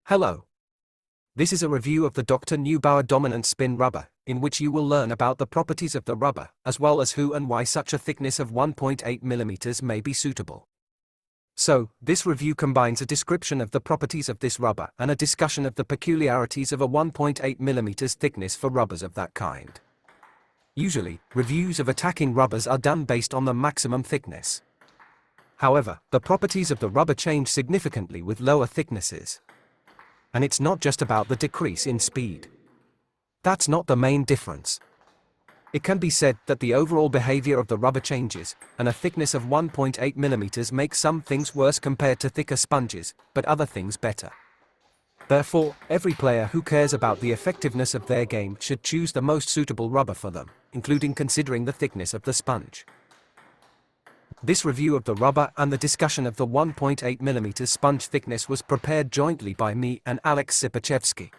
Hello. This is a review of the Dr Neubauer Dominance Spin rubber, in which you will learn about the properties of the rubber, as well as who and why such a thickness of 1.8 mm may be suitable. So, this review combines a description of the properties of this rubber and a discussion of the peculiarities of a 1.8 mm thickness for rubbers of that kind. Usually, reviews of attacking rubbers are done based on the maximum thickness. However, the properties of the rubber change significantly with lower thicknesses. And it's not just about the decrease in speed. That's not the main difference. It can be said that the overall behavior of the rubber changes, and a thickness of 1.8 mm makes some things worse compared to thicker sponges, but other things better. Therefore, every player who cares about the effectiveness of their game should choose the most suitable rubber for them, including considering the thickness of the sponge. This review of the rubber and the discussion of the 1.8 mm sponge thickness was prepared jointly by me and Alex Sipachevsky.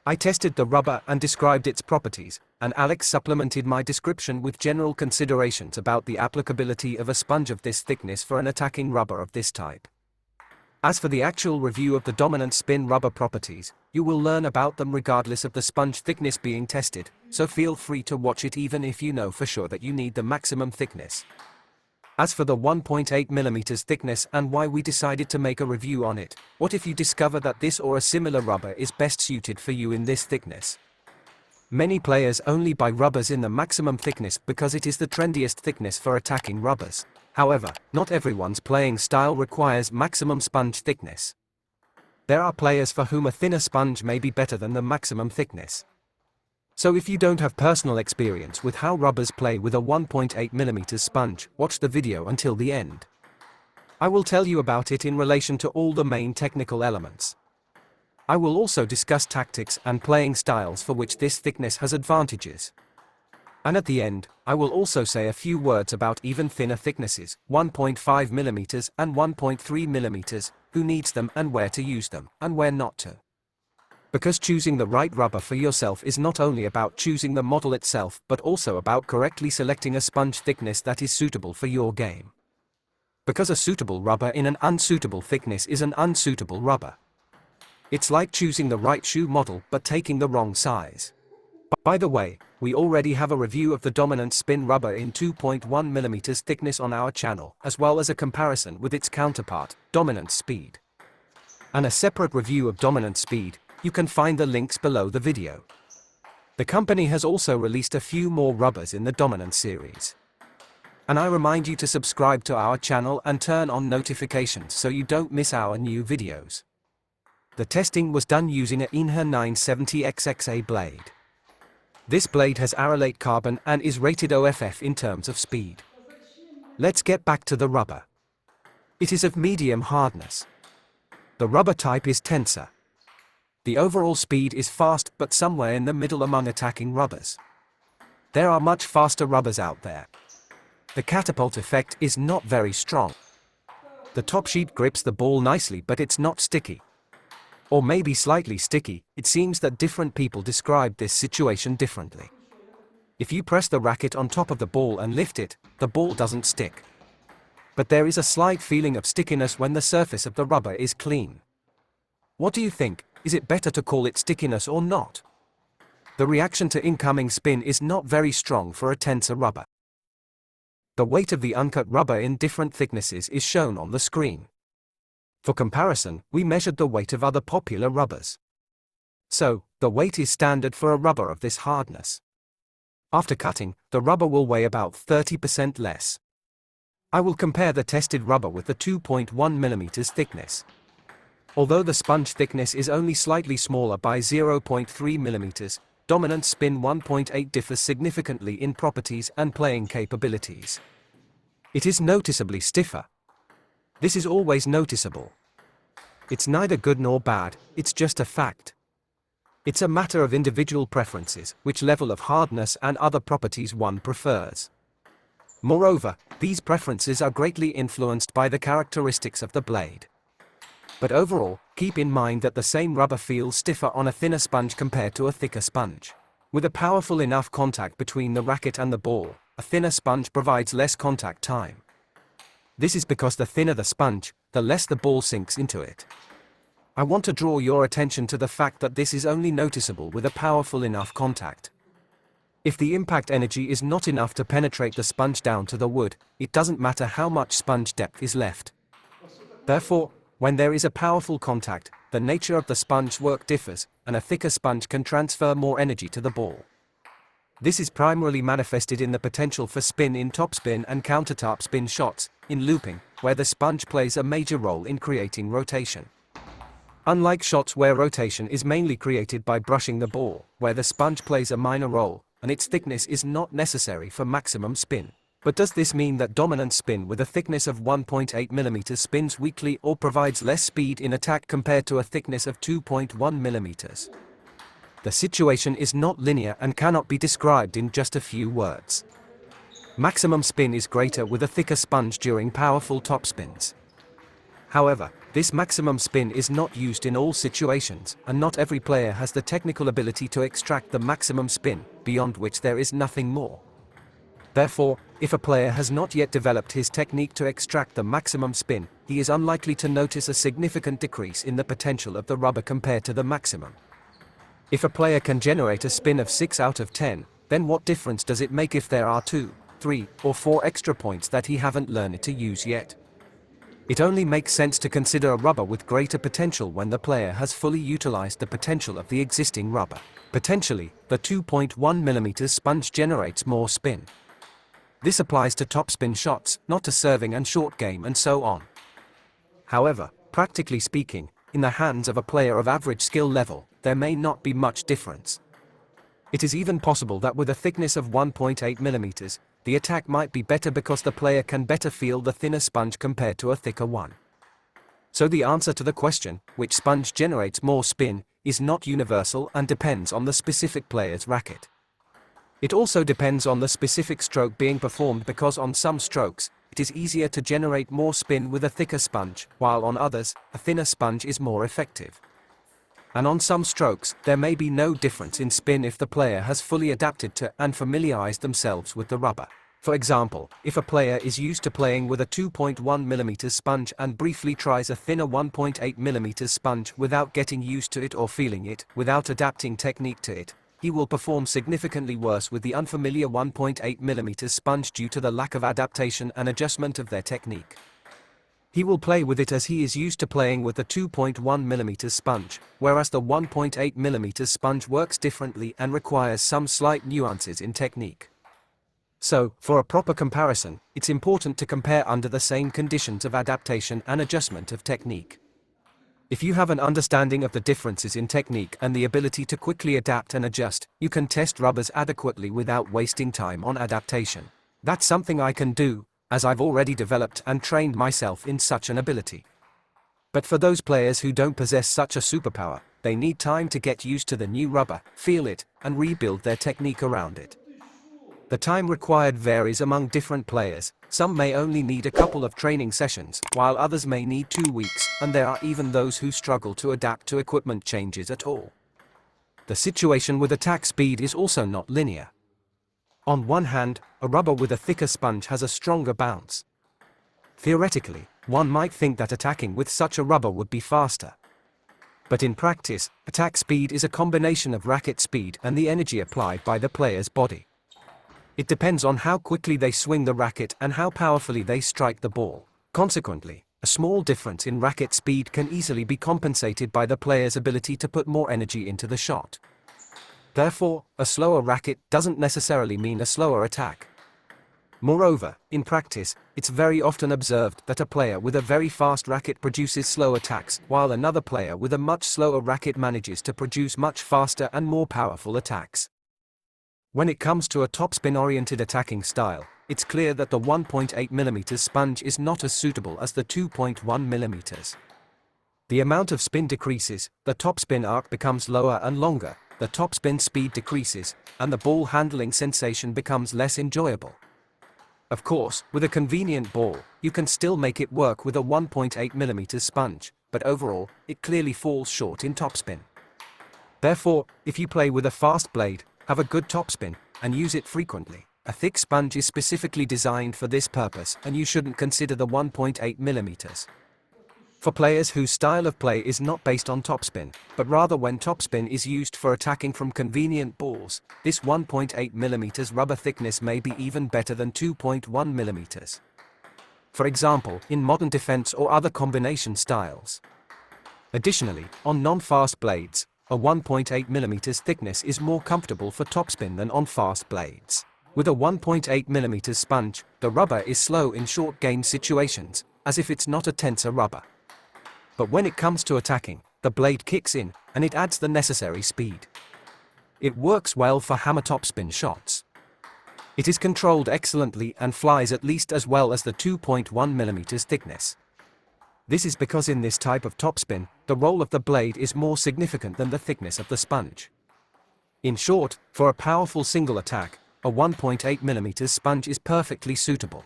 I tested the rubber and described its properties, and Alex supplemented my description with general considerations about the applicability of a sponge of this thickness for an attacking rubber of this type. As for the actual review of the dominant spin rubber properties, you will learn about them regardless of the sponge thickness being tested, so feel free to watch it even if you know for sure that you need the maximum thickness. As for the 1.8 mm thickness and why we decided to make a review on it, what if you discover that this or a similar rubber is best suited for you in this thickness? Many players only buy rubbers in the maximum thickness because it is the trendiest thickness for attacking rubbers. However, not everyone's playing style requires maximum sponge thickness. There are players for whom a thinner sponge may be better than the maximum thickness. So if you don't have personal experience with how rubbers play with a 1.8 mm sponge, watch the video until the end. I will tell you about it in relation to all the main technical elements. I will also discuss tactics and playing styles for which this thickness has advantages. And at the end, I will also say a few words about even thinner thicknesses, 1.5 mm and 1.3 mm, who needs them and where to use them, and where not to. Because choosing the right rubber for yourself is not only about choosing the model itself but also about correctly selecting a sponge thickness that is suitable for your game. Because a suitable rubber in an unsuitable thickness is an unsuitable rubber. It's like choosing the right shoe model but taking the wrong size. By the way, we already have a review of the dominant spin rubber in 2.1 mm thickness on our channel, as well as a comparison with its counterpart, dominant speed. And a separate review of dominant speed. You can find the links below the video. The company has also released a few more rubbers in the Dominance series. And I remind you to subscribe to our channel and turn on notifications so you don't miss our new videos. The testing was done using a Inha 970XXA blade. This blade has arylate carbon and is rated OFF in terms of speed. Let's get back to the rubber. It is of medium hardness. The rubber type is tensor. The overall speed is fast but somewhere in the middle among attacking rubbers. There are much faster rubbers out there. The catapult effect is not very strong. The top sheet grips the ball nicely but it's not sticky. Or maybe slightly sticky. It seems that different people describe this situation differently. If you press the racket on top of the ball and lift it, the ball doesn't stick. But there is a slight feeling of stickiness when the surface of the rubber is clean. What do you think? Is it better to call it stickiness or not? The reaction to incoming spin is not very strong for a tensor rubber. The weight of the uncut rubber in different thicknesses is shown on the screen. For comparison, we measured the weight of other popular rubbers. So, the weight is standard for a rubber of this hardness. After cutting, the rubber will weigh about 30% less. I will compare the tested rubber with the 2.1 mm thickness. Although the sponge thickness is only slightly smaller by 0.3 mm, dominant spin 1.8 differs significantly in properties and playing capabilities. It is noticeably stiffer. This is always noticeable. It's neither good nor bad, it's just a fact. It's a matter of individual preferences, which level of hardness and other properties one prefers. Moreover, these preferences are greatly influenced by the characteristics of the blade. But overall, keep in mind that the same rubber feels stiffer on a thinner sponge compared to a thicker sponge. With a powerful enough contact between the racket and the ball, a thinner sponge provides less contact time. This is because the thinner the sponge, the less the ball sinks into it. I want to draw your attention to the fact that this is only noticeable with a powerful enough contact. If the impact energy is not enough to penetrate the sponge down to the wood, it doesn't matter how much sponge depth is left. Therefore, when there is a powerful contact, the nature of the sponge work differs, and a thicker sponge can transfer more energy to the ball. This is primarily manifested in the potential for spin in topspin and countertop spin shots, in looping, where the sponge plays a major role in creating rotation. Unlike shots where rotation is mainly created by brushing the ball, where the sponge plays a minor role, and its thickness is not necessary for maximum spin. But does this mean that dominance spin with a thickness of 1.8 mm spins weakly or provides less speed in attack compared to a thickness of 2.1 mm? The situation is not linear and cannot be described in just a few words. Maximum spin is greater with a thicker sponge during powerful top spins. However, this maximum spin is not used in all situations, and not every player has the technical ability to extract the maximum spin, beyond which there is nothing more. Therefore, if a player has not yet developed his technique to extract the maximum spin, he is unlikely to notice a significant decrease in the potential of the rubber compared to the maximum. If a player can generate a spin of 6 out of 10, then what difference does it make if there are 2, 3, or 4 extra points that he haven't learned to use yet? It only makes sense to consider a rubber with greater potential when the player has fully utilized the potential of the existing rubber. Potentially, the 2.1 mm sponge generates more spin. This applies to topspin shots, not to serving and short game and so on. However, practically speaking, in the hands of a player of average skill level, there may not be much difference. It is even possible that with a thickness of 1.8 mm, the attack might be better because the player can better feel the thinner sponge compared to a thicker one. So the answer to the question, which sponge generates more spin, is not universal and depends on the specific player's racket. It also depends on the specific stroke being performed because on some strokes, it is easier to generate more spin with a thicker sponge, while on others, a thinner sponge is more effective. And on some strokes, there may be no difference in spin if the player has fully adapted to and familiarized themselves with the rubber. For example, if a player is used to playing with a 2.1 mm sponge and briefly tries a thinner 1.8 mm sponge without getting used to it or feeling it, without adapting technique to it, he will perform significantly worse with the unfamiliar 1.8 mm sponge due to the lack of adaptation and adjustment of their technique. He will play with it as he is used to playing with the 2.1 mm sponge, whereas the 1.8 mm sponge works differently and requires some slight nuances in technique. So, for a proper comparison, it's important to compare under the same conditions of adaptation and adjustment of technique. If you have an understanding of the differences in technique and the ability to quickly adapt and adjust, you can test rubbers adequately without wasting time on adaptation. That's something I can do, as I've already developed and trained myself in such an ability. But for those players who don't possess such a superpower, they need time to get used to the new rubber, feel it, and rebuild their technique around it. The time required varies among different players. Some may only need a couple of training sessions, while others may need 2 weeks, and there are even those who struggle to adapt to equipment changes at all. The situation with attack speed is also not linear. On one hand, a rubber with a thicker sponge has a stronger bounce. Theoretically, one might think that attacking with such a rubber would be faster. But in practice, attack speed is a combination of racket speed and the energy applied by the player's body. It depends on how quickly they swing the racket and how powerfully they strike the ball. Consequently, a small difference in racket speed can easily be compensated by the player's ability to put more energy into the shot. Therefore, a slower racket doesn't necessarily mean a slower attack. Moreover, in practice, it's very often observed that a player with a very fast racket produces slow attacks, while another player with a much slower racket manages to produce much faster and more powerful attacks. When it comes to a topspin-oriented attacking style, it's clear that the 1.8 mm sponge is not as suitable as the 2.1 mm. The amount of spin decreases, the topspin arc becomes lower and longer, the topspin speed decreases, and the ball handling sensation becomes less enjoyable. Of course, with a convenient ball, you can still make it work with a 1.8 mm sponge, but overall, it clearly falls short in topspin. Therefore, if you play with a fast blade, have a good topspin, and use it frequently, a thick sponge is specifically designed for this purpose and you shouldn't consider the 1.8 mm. For players whose style of play is not based on topspin, but rather when topspin is used for attacking from convenient balls, this 1.8 mm rubber thickness may be even better than 2.1 mm. For example, in modern defense or other combination styles. Additionally, on non-fast blades, a 1.8 mm thickness is more comfortable for topspin than on fast blades. With a 1.8 mm sponge, the rubber is slow in short game situations, as if it's not a tensor rubber. But when it comes to attacking, the blade kicks in, and it adds the necessary speed. It works well for hammer topspin shots. It is controlled excellently and flies at least as well as the 2.1 mm thickness. This is because in this type of topspin, the roll of the blade is more significant than the thickness of the sponge. In short, for a powerful single attack, a 1.8 mm sponge is perfectly suitable.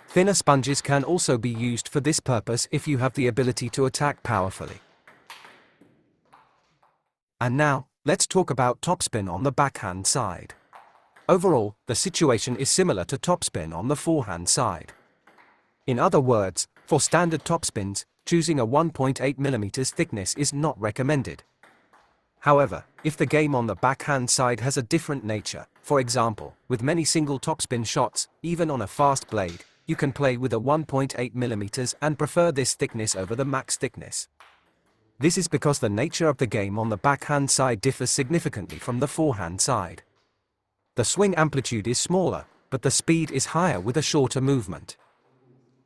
Thinner sponges can also be used for this purpose if you have the ability to attack powerfully. And now, let's talk about topspin on the backhand side. Overall, the situation is similar to topspin on the forehand side. In other words, for standard topspins, choosing a 1.8 mm thickness is not recommended. However, if the game on the backhand side has a different nature, for example, with many single topspin shots, even on a fast blade, you can play with a 1.8 mm and prefer this thickness over the max thickness. This is because the nature of the game on the backhand side differs significantly from the forehand side. The swing amplitude is smaller, but the speed is higher with a shorter movement.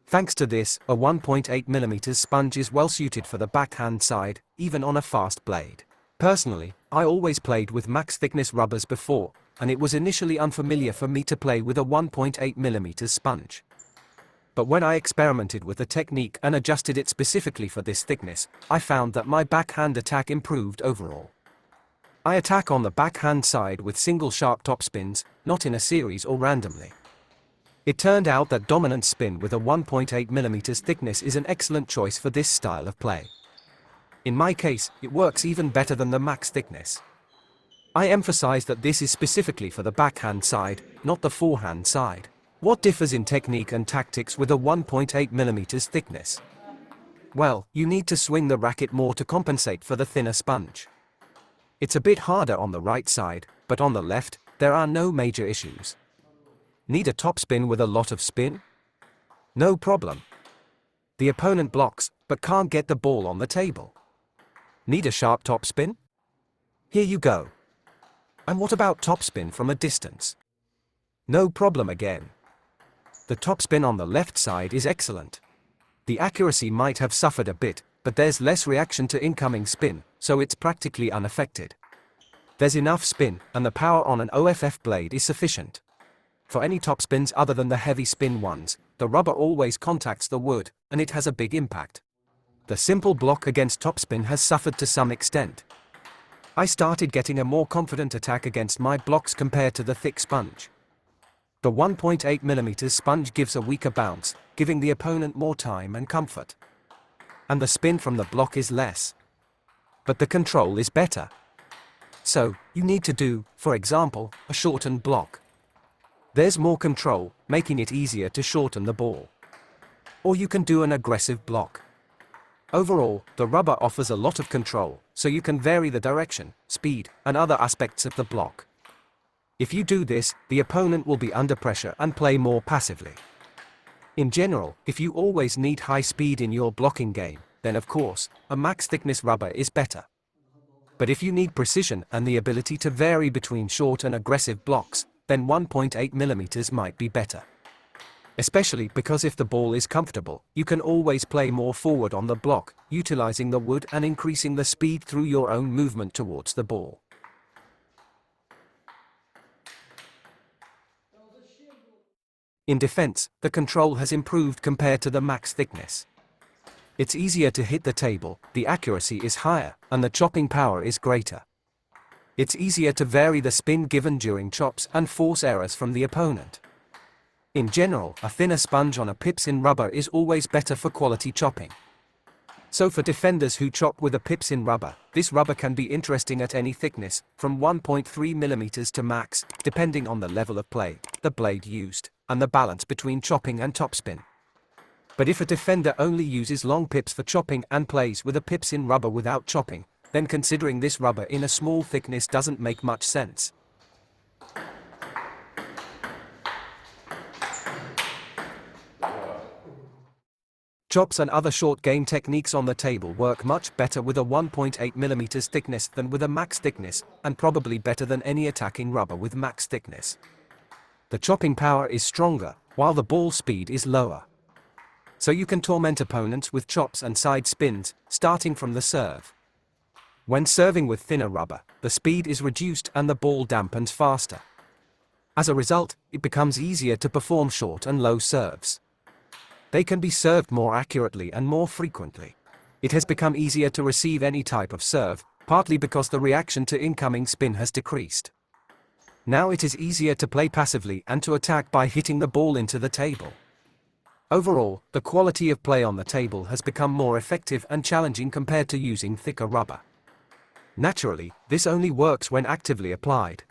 Thanks to this, a 1.8 mm sponge is well suited for the backhand side, even on a fast blade. Personally, I always played with max thickness rubbers before, and it was initially unfamiliar for me to play with a 1.8 mm sponge. But when I experimented with the technique and adjusted it specifically for this thickness, I found that my backhand attack improved overall. I attack on the backhand side with single sharp topspins, not in a series or randomly. It turned out that dominance spin with a 1.8 mm thickness is an excellent choice for this style of play. In my case, it works even better than the max thickness. I emphasize that this is specifically for the backhand side, not the forehand side. What differs in technique and tactics with a 1.8 mm thickness? Well, you need to swing the racket more to compensate for the thinner sponge. It's a bit harder on the right side, but on the left, there are no major issues. Need a topspin with a lot of spin? No problem. The opponent blocks, but can't get the ball on the table. Need a sharp topspin? Here you go. And what about topspin from a distance? No problem again. The topspin on the left side is excellent. The accuracy might have suffered a bit, but there's less reaction to incoming spin, so it's practically unaffected. There's enough spin, and the power on an OFF blade is sufficient. For any topspins other than the heavy spin ones, the rubber always contacts the wood, and it has a big impact. The simple block against topspin has suffered to some extent. I started getting a more confident attack against my blocks compared to the thick sponge. The 1.8 mm sponge gives a weaker bounce, giving the opponent more time and comfort. And the spin from the block is less. But the control is better. So, you need to do, for example, a shortened block. There's more control, making it easier to shorten the ball. Or you can do an aggressive block. Overall, the rubber offers a lot of control, so you can vary the direction, speed, and other aspects of the block. If you do this, the opponent will be under pressure and play more passively. In general, if you always need high speed in your blocking game, then of course, a max thickness rubber is better. But if you need precision and the ability to vary between short and aggressive blocks, then 1.8 mm might be better. Especially because if the ball is comfortable, you can always play more forward on the block, utilizing the wood and increasing the speed through your own movement towards the ball. In defense, the control has improved compared to the max thickness. It's easier to hit the table, the accuracy is higher, and the chopping power is greater. It's easier to vary the spin given during chops and force errors from the opponent. In general, a thinner sponge on a pipsin rubber is always better for quality chopping. So for defenders who chop with a pipsin rubber, this rubber can be interesting at any thickness, from 1.3 mm to max, depending on the level of play, the blade used, and the balance between chopping and topspin. But if a defender only uses long pips for chopping and plays with a pips in rubber without chopping, then considering this rubber in a small thickness doesn't make much sense. Chops and other short game techniques on the table work much better with a 1.8 mm thickness than with a max thickness, and probably better than any attacking rubber with max thickness. The chopping power is stronger, while the ball speed is lower. So you can torment opponents with chops and side spins, starting from the serve. When serving with thinner rubber, the speed is reduced and the ball dampens faster. As a result, it becomes easier to perform short and low serves. They can be served more accurately and more frequently. It has become easier to receive any type of serve, partly because the reaction to incoming spin has decreased. Now it is easier to play passively and to attack by hitting the ball into the table. Overall, the quality of play on the table has become more effective and challenging compared to using thicker rubber. Naturally, this only works when actively applied.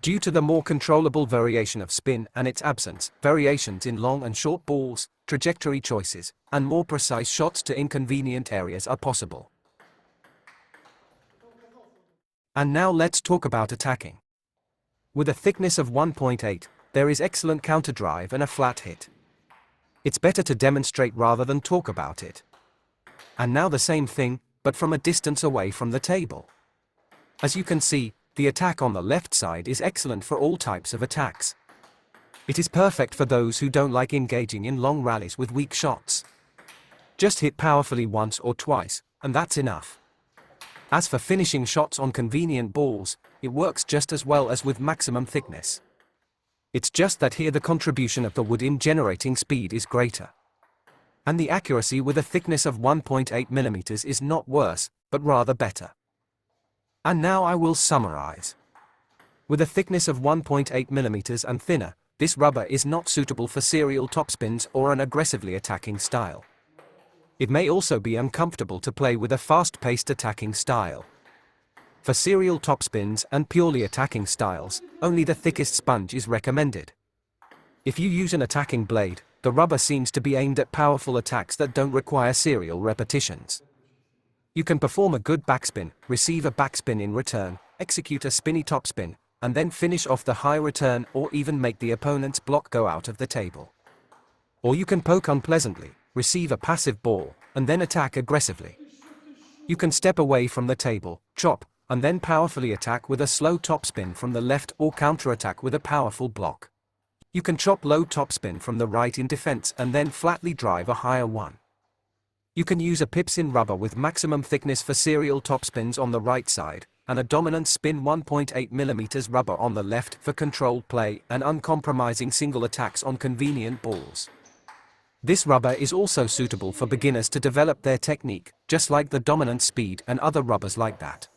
Due to the more controllable variation of spin and its absence, variations in long and short balls, trajectory choices, and more precise shots to inconvenient areas are possible. And now let's talk about attacking. With a thickness of 1.8, there is excellent counterdrive and a flat hit. It's better to demonstrate rather than talk about it. And now the same thing, but from a distance away from the table. As you can see, the attack on the left side is excellent for all types of attacks. It is perfect for those who don't like engaging in long rallies with weak shots. Just hit powerfully once or twice, and that's enough. As for finishing shots on convenient balls, it works just as well as with maximum thickness. It's just that here the contribution of the wood in generating speed is greater. And the accuracy with a thickness of 1.8 mm is not worse, but rather better. And now I will summarize. With a thickness of 1.8 mm and thinner, this rubber is not suitable for serial topspins or an aggressively attacking style. It may also be uncomfortable to play with a fast-paced attacking style. For serial topspins and purely attacking styles, only the thickest sponge is recommended. If you use an attacking blade, the rubber seems to be aimed at powerful attacks that don't require serial repetitions. You can perform a good backspin, receive a backspin in return, execute a spinny topspin, and then finish off the high return or even make the opponent's block go out of the table. Or you can poke unpleasantly, receive a passive ball, and then attack aggressively. You can step away from the table, chop, and then powerfully attack with a slow topspin from the left or counterattack with a powerful block. You can chop low topspin from the right in defense and then flatly drive a higher one. You can use a pips in rubber with maximum thickness for serial topspins on the right side, and a dominance spin 1.8 mm rubber on the left for controlled play and uncompromising single attacks on convenient balls. This rubber is also suitable for beginners to develop their technique, just like the dominance speed and other rubbers like that.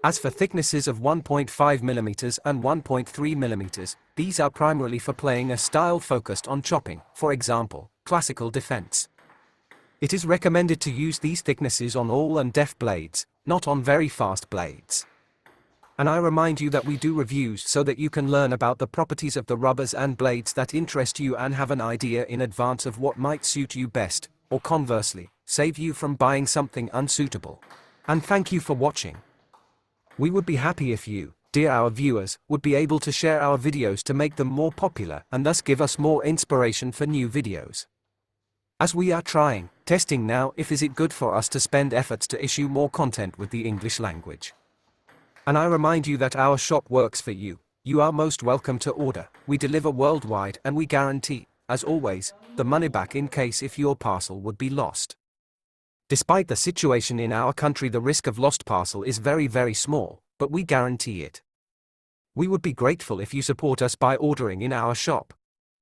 As for thicknesses of 1.5 mm and 1.3 mm, these are primarily for playing a style focused on chopping, for example, classical defense. It is recommended to use these thicknesses on all and def blades, not on very fast blades. And I remind you that we do reviews so that you can learn about the properties of the rubbers and blades that interest you and have an idea in advance of what might suit you best, or conversely, save you from buying something unsuitable. And thank you for watching. We would be happy if you, dear our viewers, would be able to share our videos to make them more popular and thus give us more inspiration for new videos. As we are testing now if is it good for us to spend efforts to issue more content with the English language. And I remind you that our shop works for you. You are most welcome to order. We deliver worldwide and we guarantee, as always, the money back in case if your parcel would be lost. Despite the situation in our country, the risk of lost parcel is very, very small, but we guarantee it. We would be grateful if you support us by ordering in our shop.